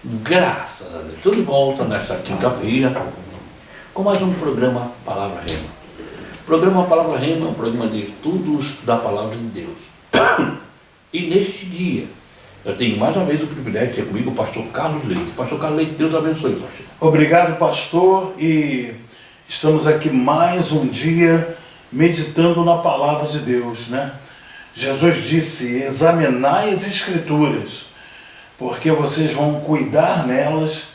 Graças a Deus. Estou de volta nesta quinta-feira com mais um programa Palavra Rema. O programa Palavra Rema é um programa de estudos da Palavra de Deus. E neste dia, eu tenho mais uma vez o privilégio de ter comigo o pastor Carlos Leite. Pastor Carlos Leite, Deus abençoe, pastor. Obrigado, pastor, e estamos aqui mais um dia meditando na Palavra de Deus, né? Jesus disse: examinai as Escrituras, porque vocês vão cuidar nelas,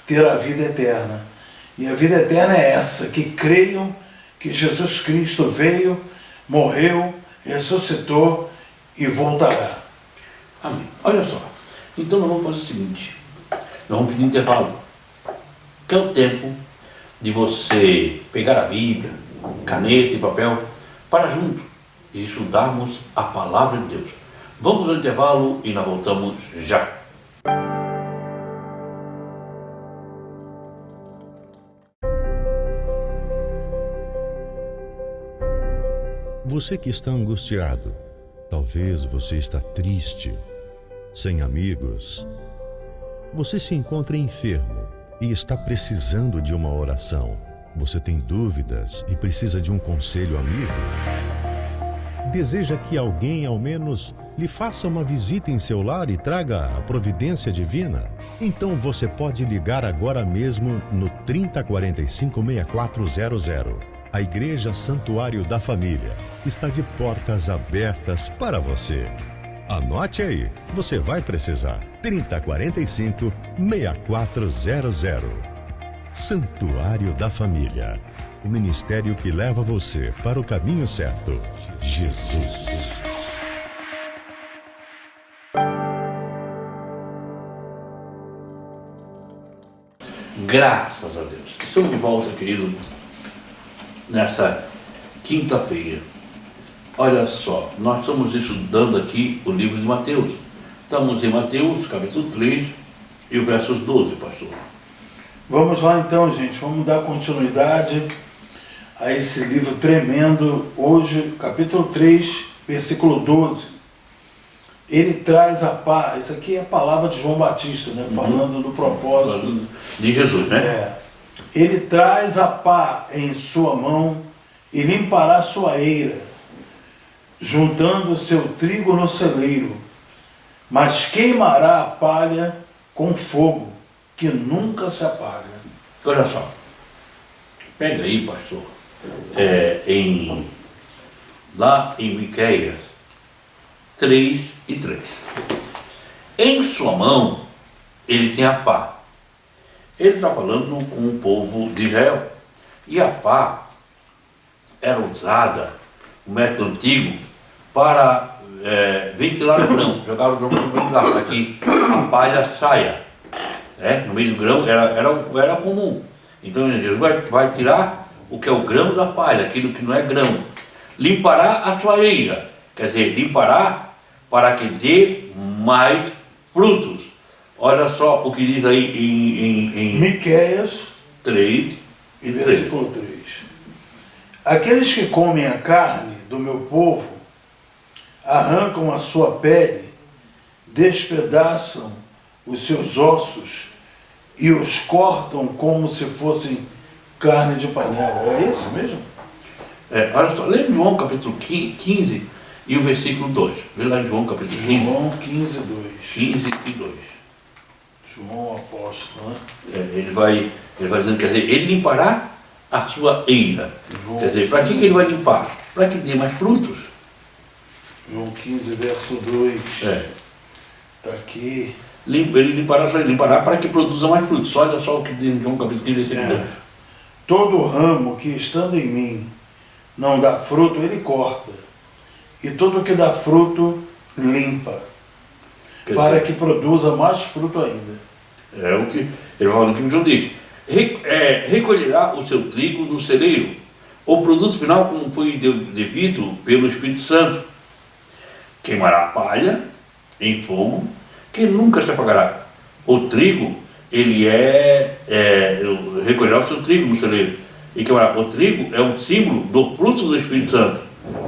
ter a vida eterna. E a vida eterna é essa, que creiam que Jesus Cristo veio, morreu, ressuscitou e voltará. Amém. Olha só, então nós vamos fazer o seguinte, nós vamos pedir intervalo, que é o tempo de você pegar a Bíblia, caneta e papel, para junto e estudarmos a Palavra de Deus. Vamos ao intervalo e nós voltamos já. Você que está angustiado, talvez você está triste, sem amigos. Você se encontra enfermo e está precisando de uma oração. Você tem dúvidas e precisa de um conselho amigo. Deseja que alguém, ao menos, lhe faça uma visita em seu lar e traga a providência divina? Então você pode ligar agora mesmo no 3045-6400. A Igreja Santuário da Família está de portas abertas para você. Anote aí, você vai precisar. 3045-6400. Santuário da Família. O ministério que leva você para o caminho certo. Jesus. Graças a Deus. Estamos de volta, querido, nessa quinta-feira. Olha só, nós estamos estudando aqui o livro de Mateus. Estamos em Mateus, capítulo 3, e o versos 12, pastor. Vamos lá então, gente, vamos dar continuidade a esse livro tremendo. Hoje, capítulo 3, versículo 12. Ele traz a paz. Isso aqui é a palavra de João Batista, né? Falando do propósito de Jesus, né? Ele traz a pá em sua mão e limpará sua eira, juntando o seu trigo no celeiro, mas queimará a palha com fogo, que nunca se apaga. Olha só, pega aí, pastor, lá em Miqueias 3:3. Em sua mão ele tem a pá. Ele está falando com o povo de Israel. E a pá era usada, o método antigo, para ventilar o grão. Jogar o grão para ventilar, para que a palha saia. No meio do grão era comum. Então Jesus vai tirar o que é o grão da palha, aquilo que não é grão. Limpará a sua eira, quer dizer, limpará para que dê mais frutos. Olha só o que diz aí em Miqueias 3 e versículo 3. Aqueles que comem a carne do meu povo arrancam a sua pele, despedaçam os seus ossos e os cortam como se fossem carne de panela. É isso mesmo? Olha só, lê em João capítulo 15 e o versículo 2. Vê lá em João capítulo 15. João 15:2. 15 e 2. João apóstolo, né? Ele vai dizendo, quer dizer, ele limpará a sua eira. Quer dizer, para que ele vai limpar? Para que dê mais frutos. João 15, verso 2. Está aqui. Ele limpará para que produza mais frutos. Olha só o que diz em João capítulo 15, versículo 2. Todo ramo que estando em mim não dá fruto, ele corta. E todo que dá fruto, limpa. Para que produza mais fruto ainda. É o que ele fala no que João diz. Recolherá o seu trigo no celeiro, o produto final como foi devido pelo Espírito Santo. Queimará a palha em fogo, que nunca se apagará. O trigo, ele recolherá o seu trigo no celeiro. E queimará. O trigo é um símbolo do fruto do Espírito Santo,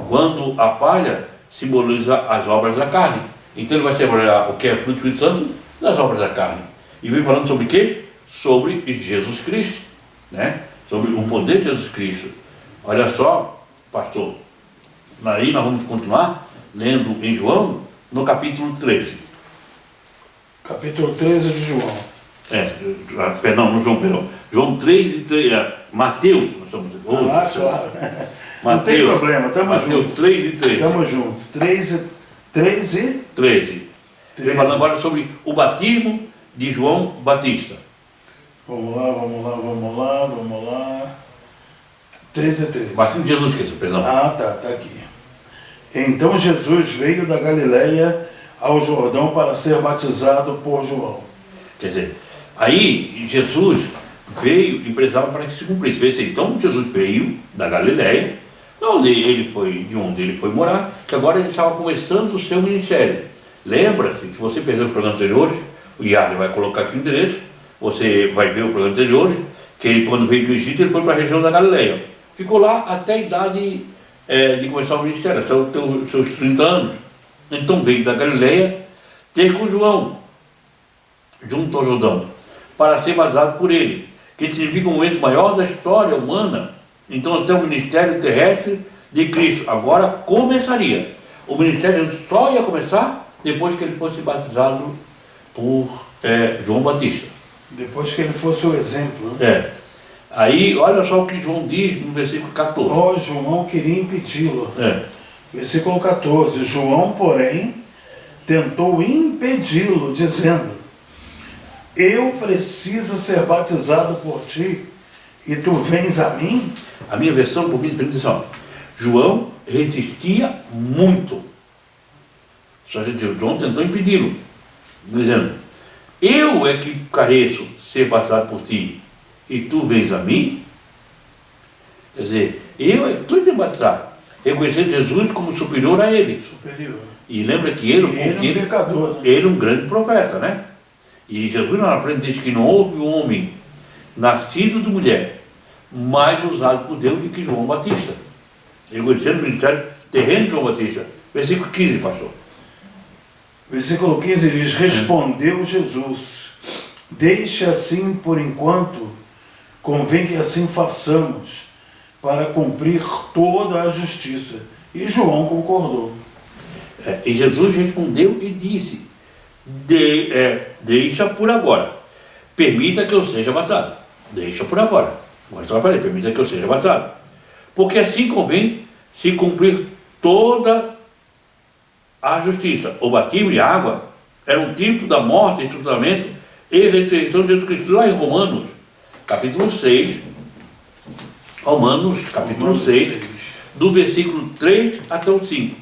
quando a palha simboliza as obras da carne. Então ele vai separar o que é fruto do Espírito Santo das obras da carne. E vem falando sobre o quê? Sobre Jesus Cristo, né? Sobre o poder de Jesus Cristo. Olha só, pastor, aí nós vamos continuar lendo em João, no capítulo 13. Capítulo 13 de João. Perdão, não João, perdão. João 3 e 3, Mateus, nós estamos dizendo. Claro. Mateus, Não tem problema, estamos Mateus juntos. 3 e 3. Estamos juntos. 13. 13. Vem falando agora sobre o batismo de João Batista. Vamos lá. 13 e 13. Batismo de Jesus Cristo, perdão. Tá aqui. Então Jesus veio da Galileia ao Jordão para ser batizado por João. Quer dizer, aí Jesus veio e precisava para que se cumprisse. Então Jesus veio da Galileia, de onde ele foi morar, que agora ele estava começando o seu ministério. Lembra-se, se você perdeu os programas anteriores, o Yari vai colocar aqui o endereço, você vai ver o programa anterior, que ele, quando veio do Egito, ele foi para a região da Galileia. Ficou lá até a idade de começar o ministério, até os seus 30 anos. Então veio da Galileia ter com João, junto ao Jordão, para ser batizado por ele, que significa um momento maior da história humana. Então até o ministério terrestre de Cristo agora começaria. O ministério só ia começar depois que ele fosse batizado por João Batista. Depois que ele fosse o exemplo. Né? Aí olha só o que João diz no versículo 14. João queria impedi-lo. Versículo 14. João, porém, tentou impedi-lo, dizendo: eu preciso ser batizado por ti, e tu vens a mim? A minha versão, por minha atenção, João resistia muito. Só que João tentou impedi-lo, dizendo: eu é que careço ser batizado por ti, e tu vens a mim? Quer dizer, eu é que tu te batizar, reconhecendo Jesus como superior a ele. Superior. E lembra que ele um pecador, né? Ele um grande profeta, né? E Jesus lá na frente diz que não houve um homem nascido de mulher mais usado por Deus do que João Batista. Reconhecendo o ministério terreno de João Batista. Versículo 15, pastor. Versículo 15 diz: respondeu Jesus: deixe assim por enquanto, convém que assim façamos, para cumprir toda a justiça. E João concordou. E Jesus respondeu e disse: deixa por agora, permita que eu seja batizado. Deixa por agora. Agora você vai falar: permita que eu seja batizado. Porque assim convém se cumprir toda a justiça. O batismo de água era um tipo da morte, estruturamento e ressurreição de Jesus Cristo. Lá em Romanos, capítulo 6, do versículo 3 até o 5.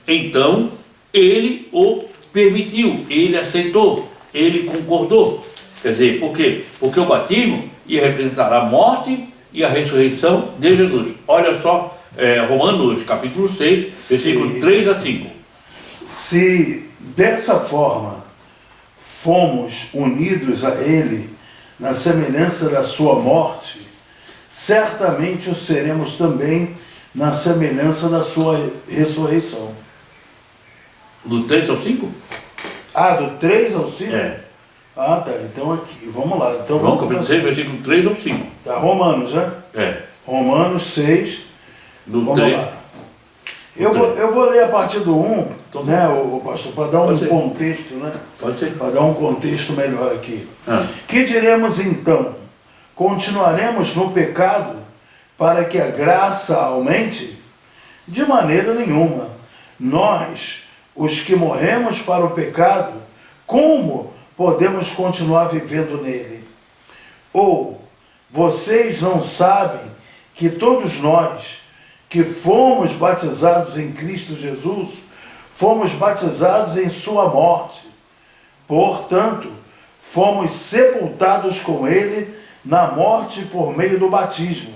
Então, ele o permitiu, ele aceitou, ele concordou. Quer dizer, por quê? Porque o batismo ia representar a morte e a ressurreição de Jesus. Olha só, Romanos capítulo 6, versículo 3 a 5. Se dessa forma fomos unidos a ele na semelhança da sua morte, certamente o seremos também na semelhança da sua ressurreição. Do 3 ao 5? Do 3 ao 5? Tá. Então aqui, vamos lá. Então, João capítulo 6, versículo 3 ao 5. Tá, Romanos, né? Romanos 6. Do 3. Lá. Eu vou ler a partir do 1, né, o pastor, para dar um contexto, né? Pode ser. Para dar um contexto melhor aqui. Que diremos então? Continuaremos no pecado para que a graça aumente? De maneira nenhuma. Nós, os que morremos para o pecado, como podemos continuar vivendo nele? Ou vocês não sabem que todos nós que fomos batizados em Cristo Jesus, fomos batizados em sua morte? Portanto, fomos sepultados com ele na morte por meio do batismo,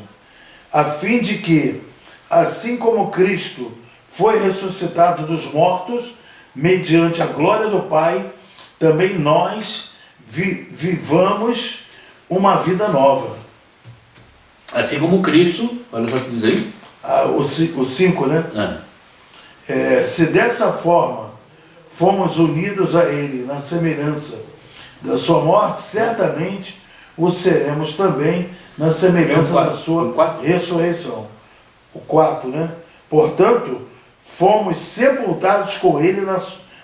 a fim de que, assim como Cristo foi ressuscitado dos mortos, mediante a glória do Pai, também nós vivamos uma vida nova. Assim como Cristo, olha só o que diz aí. O 5, né? Se dessa forma fomos unidos a ele na semelhança da sua morte, certamente o seremos também na semelhança da sua ressurreição. O 4, né? Portanto, fomos sepultados com ele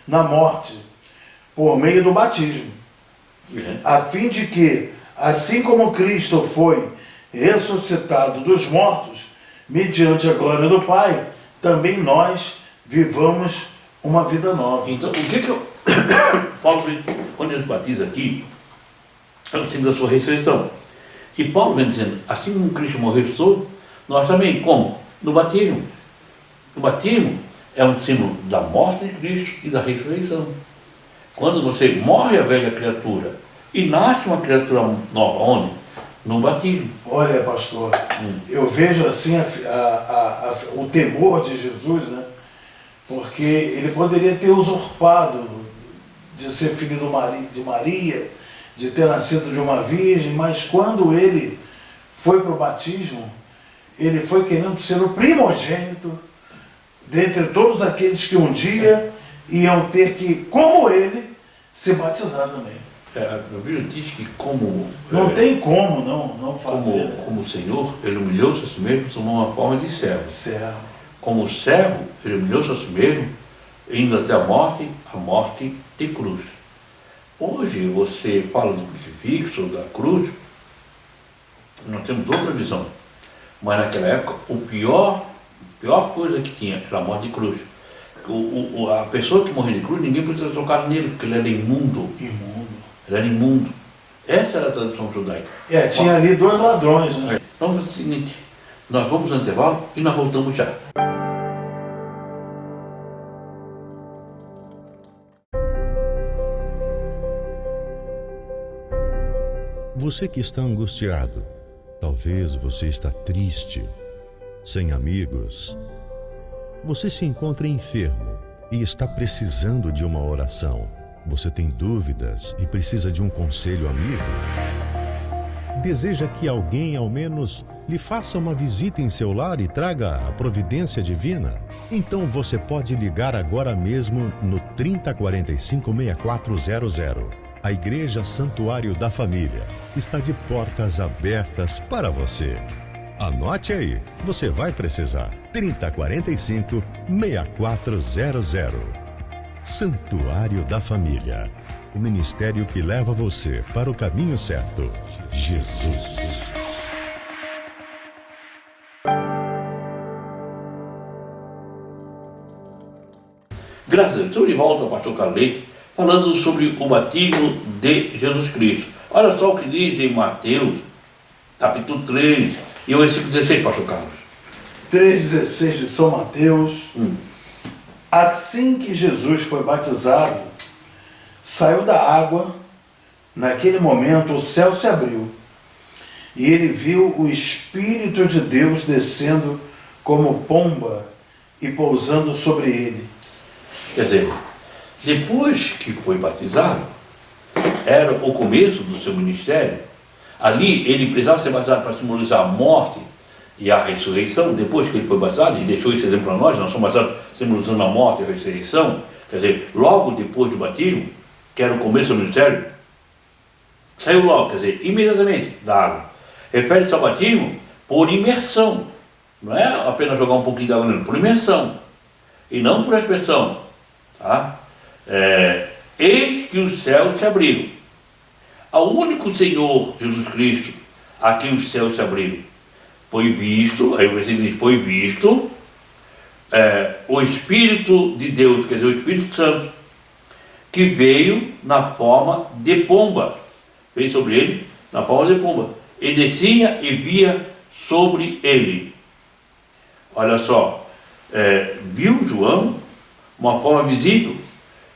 na morte, por meio do batismo, a fim de que, assim como Cristo foi ressuscitado dos mortos, mediante a glória do Pai, também nós vivamos uma vida nova. Então, o que Paulo, quando ele batiza aqui, é o símbolo da sua ressurreição. E Paulo vem dizendo, assim como Cristo morreu e ressuscitou, nós também, como? No batismo. O batismo é um símbolo da morte de Cristo e da ressurreição. Quando você morre a velha criatura e nasce uma criatura nova, onde? No batismo. Olha, pastor, eu vejo assim o temor de Jesus, né? Porque ele poderia ter usurpado de ser filho de Maria, de ter nascido de uma virgem, mas quando ele foi para o batismo, ele foi querendo ser o primogênito dentre todos aqueles que um dia iam ter que, como ele, se batizar também. A Bíblia diz que como... Não tem como não fazer. Como o Senhor, ele humilhou-se a si mesmo, tomou uma forma de servo. Como servo, ele humilhou-se a si mesmo, indo até a morte de cruz. Hoje você fala do crucifixo, da cruz, nós temos outra visão. Mas naquela época, a pior coisa que tinha era a morte de cruz. A pessoa que morria de cruz, ninguém podia tocar nele, porque ele era imundo. Ele era imundo. Essa era a tradição judaica. Tinha ali 2 ladrões, né? Então é o seguinte, nós vamos no intervalo e nós voltamos já. Você que está angustiado, talvez você está triste, sem amigos. Você se encontra enfermo e está precisando de uma oração. Você tem dúvidas e precisa de um conselho amigo? Deseja que alguém, ao menos, lhe faça uma visita em seu lar e traga a providência divina? Então você pode ligar agora mesmo no 3045-6400. A Igreja Santuário da Família está de portas abertas para você. Anote aí, você vai precisar. 3045-6400. Santuário da Família. O ministério que leva você para o caminho certo. Jesus. Graças a Deus, estou de volta ao pastor Carlos Leite, falando sobre o batismo de Jesus Cristo. Olha só o que diz em Mateus, capítulo 3, e o versículo 16, pastor Carlos. 3,16 de São Mateus. Assim que Jesus foi batizado, saiu da água, naquele momento o céu se abriu, e ele viu o Espírito de Deus descendo como pomba e pousando sobre ele. Quer dizer, depois que foi batizado, era o começo do seu ministério. Ali ele precisava ser batizado para simbolizar a morte e a ressurreição. Depois que ele foi batizado, e deixou esse exemplo para nós somos batizados simbolizando a morte e a ressurreição. Quer dizer, logo depois do batismo, que era o começo do ministério, saiu logo, quer dizer, imediatamente da água. Refere-se ao batismo por imersão. Não é apenas jogar um pouquinho de água nele, por imersão. E não por expressão. Tá? Eis que os céus se abriram. Ao único Senhor Jesus Cristo a quem os céus se abriram, foi visto, aí o versículo diz, foi visto o Espírito de Deus, quer dizer, o Espírito Santo, que veio na forma de pomba, veio sobre ele na forma de pomba, e descia e via sobre ele. Olha só, viu João uma forma visível,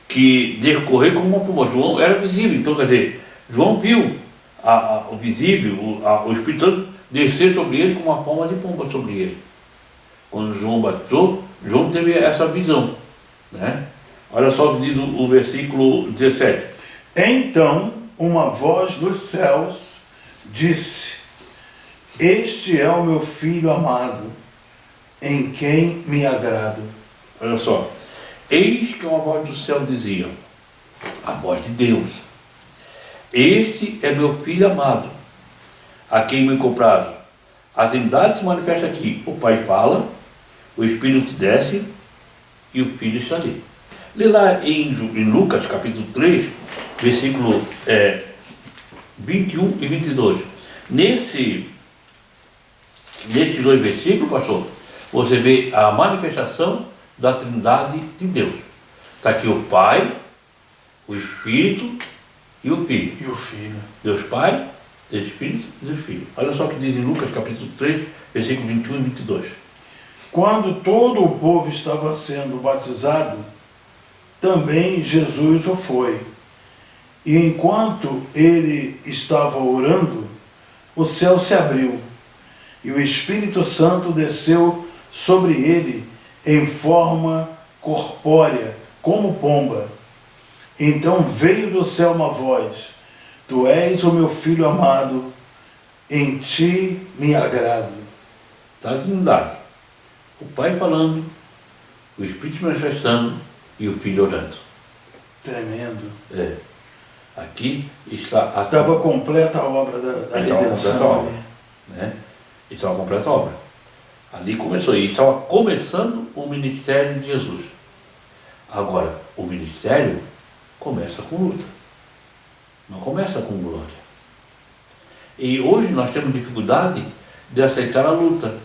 que decorreu como uma pomba. João era visível, então quer dizer, João viu o visível, o Espírito Santo descer sobre ele com uma forma de pomba sobre ele. Quando João batizou, João teve essa visão, né? Olha só o que diz o versículo 17. Então uma voz dos céus disse: Este é o meu filho amado, em quem me agrado. Olha só, eis que uma voz do céu dizia, a voz de Deus. Este é meu filho amado, a quem me comprazo. A Trindade se manifesta aqui. O Pai fala, o Espírito desce e o Filho está ali. Lê lá em Lucas, capítulo 3, versículo 21 e 22. Nesses dois versículos, pastor, você vê a manifestação da Trindade de Deus. Está aqui o Pai, o Espírito e o Filho. E o Filho. Deus Pai, Deus Espírito e Deus Filho. Olha só o que diz em Lucas capítulo 3, versículo 21 e 22. Quando todo o povo estava sendo batizado, também Jesus o foi. E enquanto ele estava orando, o céu se abriu, e o Espírito Santo desceu sobre ele em forma corpórea, como pomba. Então veio do céu uma voz: Tu és o meu filho amado, em ti me agrado. Está a Trindade. O Pai falando, o Espírito manifestando e o Filho orando. Tremendo. Aqui está a Estava completa a obra da redenção. obra, né? Estava completa a obra. Ali começou, e estava começando o ministério de Jesus. Agora, o ministério começa com luta, não começa com glória. E hoje nós temos dificuldade de aceitar a luta,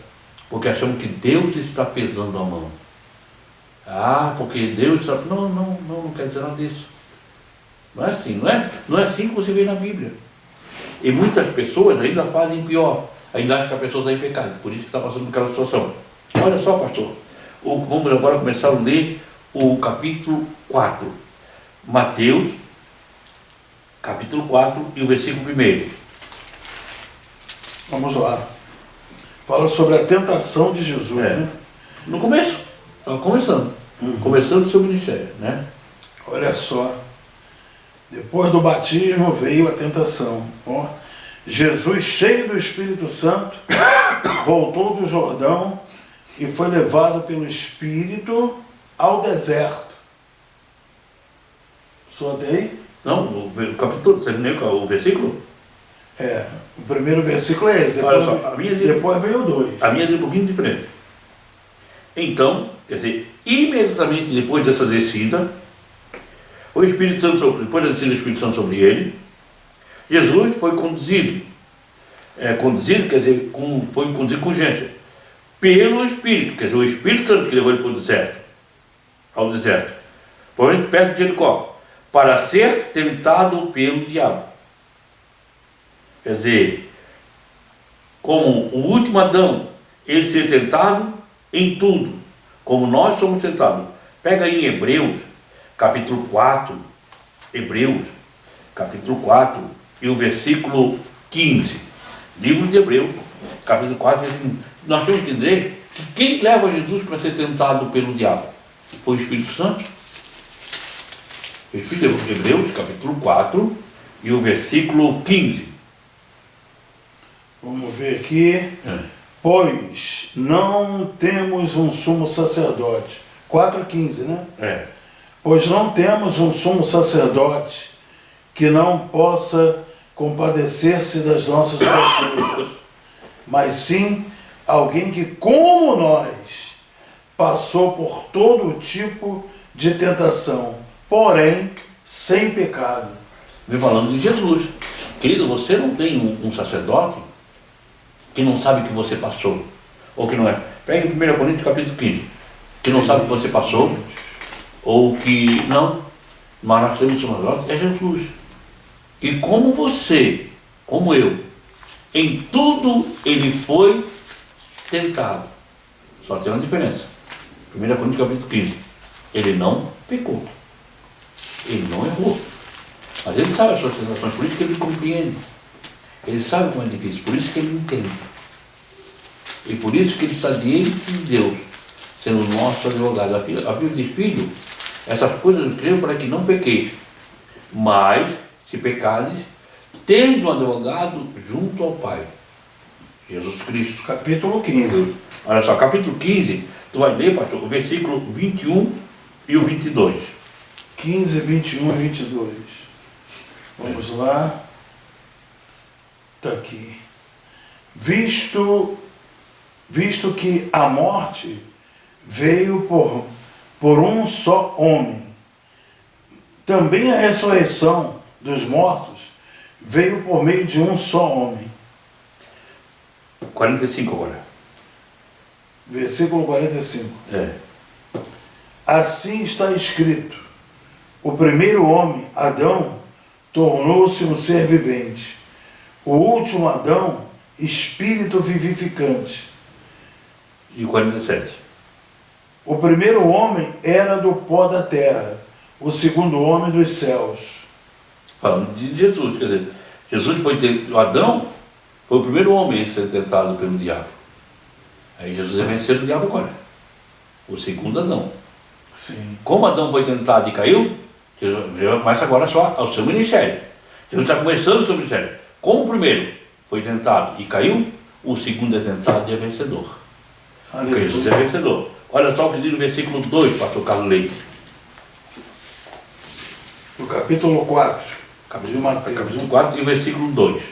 porque achamos que Deus está pesando a mão. Porque Deus está... Não quer dizer nada disso. Não é assim, não é assim que você vê na Bíblia. E muitas pessoas ainda fazem pior, ainda acham que a pessoa está em pecado, por isso que está passando por aquela situação. Olha só, pastor, vamos agora começar a ler o capítulo 4. Mateus, capítulo 4 e o versículo 1. Vamos lá. Fala sobre a tentação de Jesus, né? No começo, estava começando. Começando o seu ministério, né? Olha só. Depois do batismo veio a tentação. Jesus, cheio do Espírito Santo, voltou do Jordão e foi levado pelo Espírito ao deserto. Só daí? Não, o capítulo, você leu o versículo? O primeiro versículo é esse. Olha só, depois veio o 2. A minha é um pouquinho diferente. Então, quer dizer, imediatamente depois dessa descida, o Espírito Santo, depois da descida do Espírito Santo sobre ele, Jesus foi conduzido. Conduzido, quer dizer, foi conduzido com urgência, pelo Espírito, quer dizer, o Espírito Santo que levou ele para o deserto, ao deserto, provavelmente perto de Jericó, para ser tentado pelo diabo. Quer dizer, como o último Adão, ele ser tentado em tudo, como nós somos tentados. Pega aí em Hebreus, capítulo 4, Hebreus, capítulo 4 e o versículo 15. Livro de Hebreus, capítulo 4, nós temos que entender que quem leva Jesus para ser tentado pelo diabo? Foi o Espírito Santo. Hebreus, capítulo 4 e o versículo 15. Vamos ver aqui. Pois não temos um sumo sacerdote. 4:15, né? Pois não temos um sumo sacerdote que não possa compadecer-se das nossas fraquezas, mas sim alguém que, como nós, passou por todo tipo de tentação, porém sem pecado. Vem falando de Jesus. Querido, você não tem um sacerdote que não sabe o que você passou, ou que não é. Pega em 1 Coríntios capítulo 15, que não sabe o que você passou, ou que não, mas nós temos um sacerdote, é Jesus. E como você, como eu, em tudo ele foi tentado. Só tem uma diferença. 1 Coríntios capítulo 15. Ele não pecou. Ele não errou. Mas ele sabe as suas tentações, por isso que ele compreende. Ele sabe como é difícil, por isso que ele entende. E por isso que ele está diante de Deus, sendo o nosso advogado. A Bíblia diz: filho, essas coisas eu escrevo para que não pequeis. Mas, se pecares, tendo um advogado junto ao Pai, Jesus Cristo. Capítulo 15. Olha só, capítulo 15, tu vai ler, pastor, o versículo 21 e o 22. 15, 21 e 22. Vamos lá. Está aqui. Visto que a morte veio por um só homem, também a ressurreição dos mortos veio por meio de um só homem. 45 agora. Versículo 45. Assim está escrito: o primeiro homem, Adão, tornou-se um ser vivente. O último Adão, espírito vivificante. E 47. O primeiro homem era do pó da terra, o segundo homem dos céus. Falando de Jesus, quer dizer, Jesus o Adão foi o primeiro homem a ser tentado pelo diabo. Aí Jesus é vencido o diabo agora. O segundo Adão. Sim. Como Adão foi tentado e caiu, Jesus começa agora só ao seu ministério. Jesus está começando o seu ministério. Como o primeiro foi tentado e caiu, o segundo é tentado e é vencedor. Porque Jesus é vencedor. Olha só o que diz no versículo 2, pastor Carlos Leite. No capítulo 4. Capítulo 4 e o versículo 2.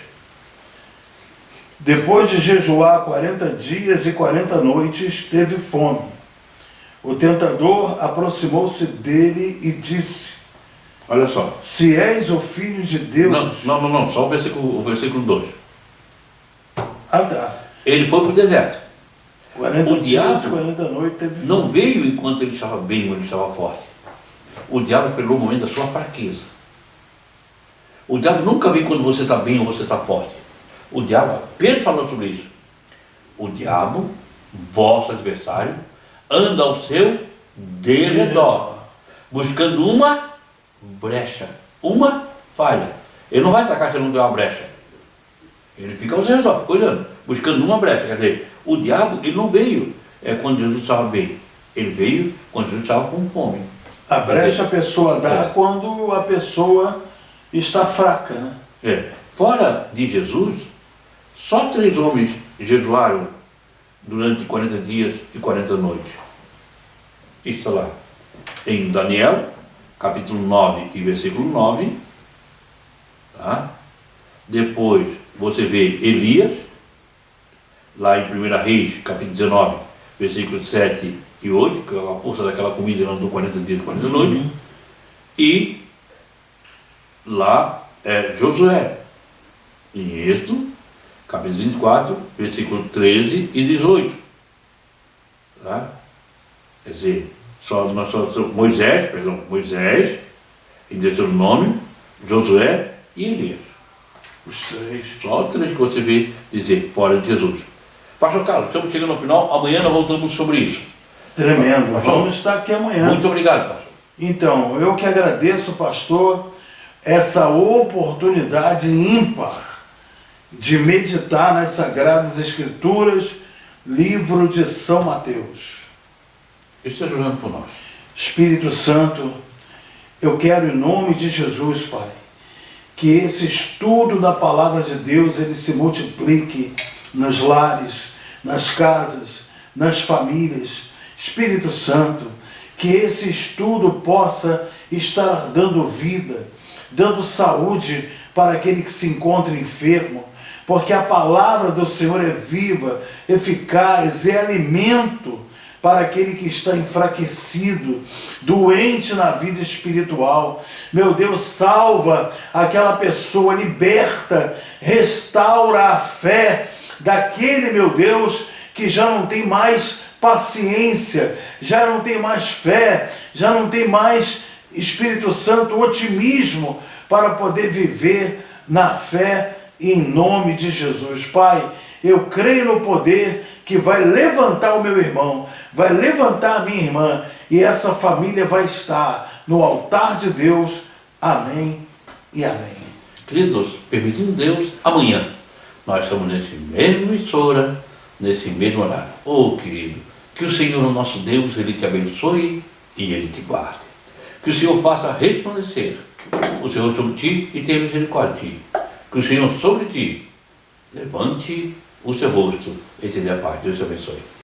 Depois de jejuar 40 dias e 40 noites, teve fome. O tentador aproximou-se dele e disse: Olha só. Se és o Filho de Deus... Não, só o versículo 2. Ah, tá. Ele foi para o deserto. 40 O dias diabo e 40 noites teve fome. não veio enquanto ele estava bem, ou ele estava forte. O diabo pegou o momento da sua fraqueza. O diabo nunca vem quando você está bem ou você está forte. O diabo, Pedro falou sobre isso. O diabo, vosso adversário, anda ao seu derredor, buscando uma brecha, uma falha. Ele não vai atacar se ele não der uma brecha. Ele fica ao seu redor, fica olhando, buscando uma brecha. Quer dizer, o diabo, ele não veio quando Jesus estava bem. Ele veio quando Jesus estava com fome. A brecha a pessoa dá quando a pessoa está fraca, né? Fora de Jesus, só 3 homens jejuaram durante 40 dias e 40 noites. Está lá em Daniel, capítulo 9 e versículo 9. Tá? Depois você vê Elias, lá em 1 Reis, capítulo 19, versículos 7 e 8, que é a força daquela comida, ele andou 40 dias e 40 noites. E lá é Josué, em Êxodo, capítulo 24, versículo 13 e 18. Tá? Quer dizer, Moisés, em Deuteronômio, Josué e Elias. Os 3. Só 3 que você vê dizer, fora de Jesus. Pastor Carlos, estamos chegando ao final, amanhã nós voltamos sobre isso. Tremendo. Pastor, vamos estar aqui amanhã. Muito obrigado, pastor. Então, eu que agradeço, pastor, essa oportunidade ímpar de meditar nas Sagradas Escrituras, livro de São Mateus. Esteja orando por nós. Espírito Santo, eu quero em nome de Jesus, Pai, que esse estudo da Palavra de Deus, ele se multiplique nos lares, nas casas, nas famílias. Espírito Santo, que esse estudo possa estar dando vida, dando saúde para aquele que se encontra enfermo, porque a palavra do Senhor é viva, eficaz, é alimento para aquele que está enfraquecido, doente na vida espiritual. Meu Deus, salva aquela pessoa, liberta, restaura a fé daquele, meu Deus, que já não tem mais paciência, já não tem mais fé, já não tem mais, Espírito Santo, otimismo para poder viver na fé em nome de Jesus. Pai, eu creio no poder que vai levantar o meu irmão, vai levantar a minha irmã, e essa família vai estar no altar de Deus. Amém e amém. Queridos, permitindo Deus, amanhã nós estamos nesse mesmo emissora, nesse mesmo horário. Querido, que o Senhor, o nosso Deus, Ele te abençoe e Ele te guarde. Que o Senhor faça resplandecer o Senhor sobre ti e tenha misericórdia de ti. Que o Senhor sobre ti levante o seu rosto e te dê a paz. Deus te abençoe.